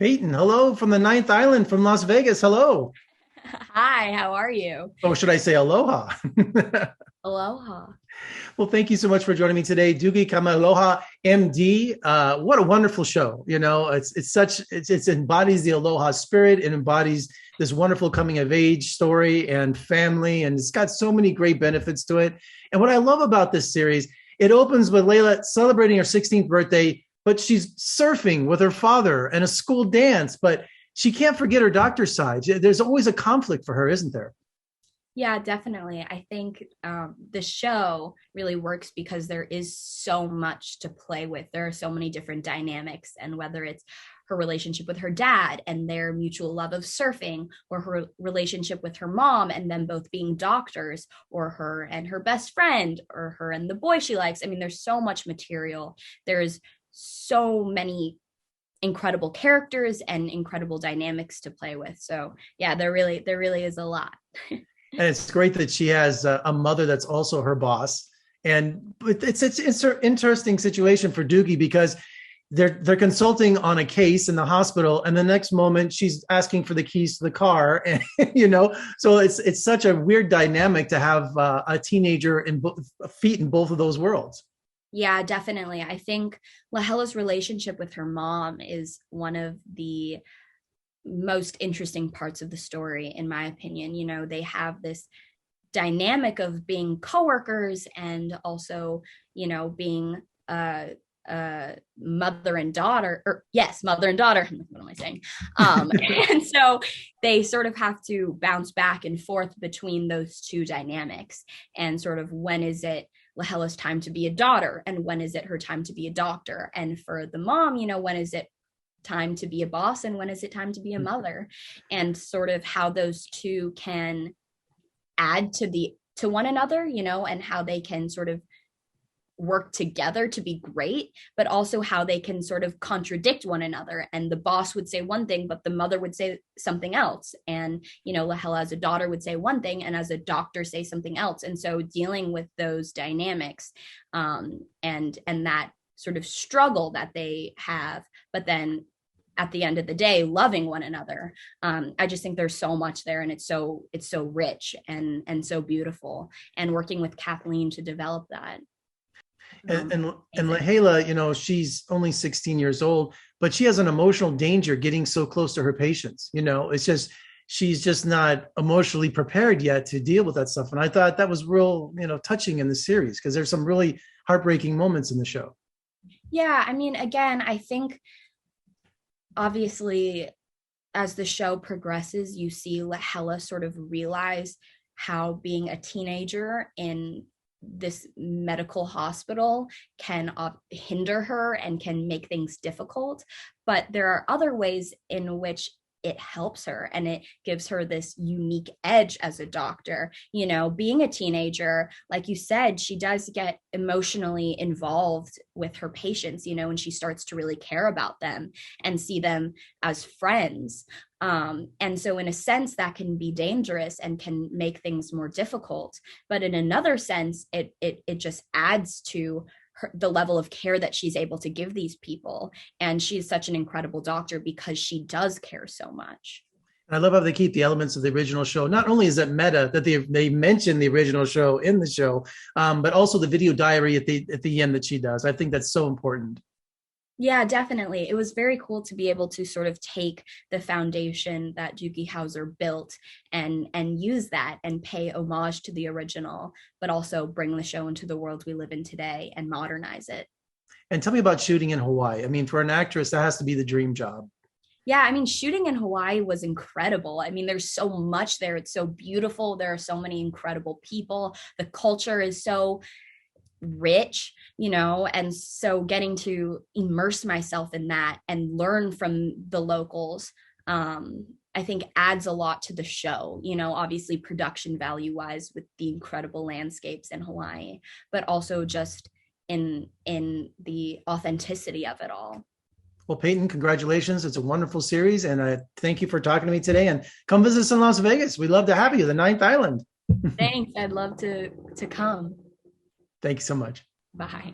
Peyton, hello from the Ninth Island from Las Vegas. Hello. Hi, how are you? Oh, should I say aloha? Aloha. Well, thank you so much for joining me today. Doogie Kamea loha MD. What a wonderful show. It's embodies the aloha spirit. It embodies this wonderful coming of age story and family. And it's got so many great benefits to it. And what I love about this series, it opens with Layla celebrating her 16th birthday, but she's surfing with her father and a school dance, but she can't forget her doctor's side. There's always a conflict for her, isn't there? Yeah, definitely. I think the show really works because there is so much to play with. There are so many different dynamics, and whether it's her relationship with her dad and their mutual love of surfing, or her relationship with her mom and them both being doctors, or her and her best friend, or her and the boy she likes. I mean, there's so much material. There's so many incredible characters and incredible dynamics to play with. So yeah, there really is a lot. And it's great that she has a mother that's also her boss. And it's an interesting situation for Doogie because they're consulting on a case in the hospital, and the next moment she's asking for the keys to the car, and so it's such a weird dynamic to have a teenager in feet in both of those worlds. Yeah, definitely. I think Lahela's relationship with her mom is one of the most interesting parts of the story, in my opinion. They have this dynamic of being coworkers and also, being mother and daughter, or yes, mother and daughter. What am I saying? And so they sort of have to bounce back and forth between those two dynamics, and sort of when is it Lahela's time to be a daughter and when is it her time to be a doctor? And for the mom, when is it time to be a boss and when is it time to be a mother? And sort of how those two can add to one another, and how they can sort of work together to be great, but also how they can sort of contradict one another. And the boss would say one thing, but the mother would say something else. And, Lahela as a daughter would say one thing, and as a doctor say something else. And so dealing with those dynamics, and that sort of struggle that they have, but then at the end of the day, loving one another. I just think there's so much there, and it's so rich and so beautiful. And working with Kathleen to develop that. And Lahela, she's only 16 years old, but she has an emotional danger getting so close to her patients. It's just she's just not emotionally prepared yet to deal with that stuff. And I thought that was real, touching in the series because there's some really heartbreaking moments in the show. Yeah, I mean, again, I think obviously as the show progresses, you see Lahela sort of realize how being a teenager in this medical hospital can hinder her and can make things difficult. But there are other ways in which it helps her, and it gives her this unique edge as a doctor. Being a teenager, like you said, she does get emotionally involved with her patients, and she starts to really care about them and see them as friends. And so in a sense that can be dangerous and can make things more difficult, but in another sense it just adds to the level of care that she's able to give these people. And she's such an incredible doctor because she does care so much. I love how they keep the elements of the original show. Not only is it meta that they mention the original show in the show, but also the video diary at the end that she does. I think that's so important. Yeah, definitely. It was very cool to be able to sort of take the foundation that Doogie Howser built and use that and pay homage to the original, but also bring the show into the world we live in today and modernize it. And tell me about shooting in Hawaii. I mean, for an actress, that has to be the dream job. Yeah, I mean, shooting in Hawaii was incredible. I mean, there's so much there. It's so beautiful. There are so many incredible people. The culture is so rich, and so getting to immerse myself in that and learn from the locals, I think adds a lot to the show. Obviously production value wise with the incredible landscapes in Hawaii, but also just in the authenticity of it all. Well, Peyton, congratulations. It's a wonderful series. And I thank you for talking to me today, and come visit us in Las Vegas. We'd love to have you, the Ninth Island. Thanks. I'd love to come. Thank you so much. Bye.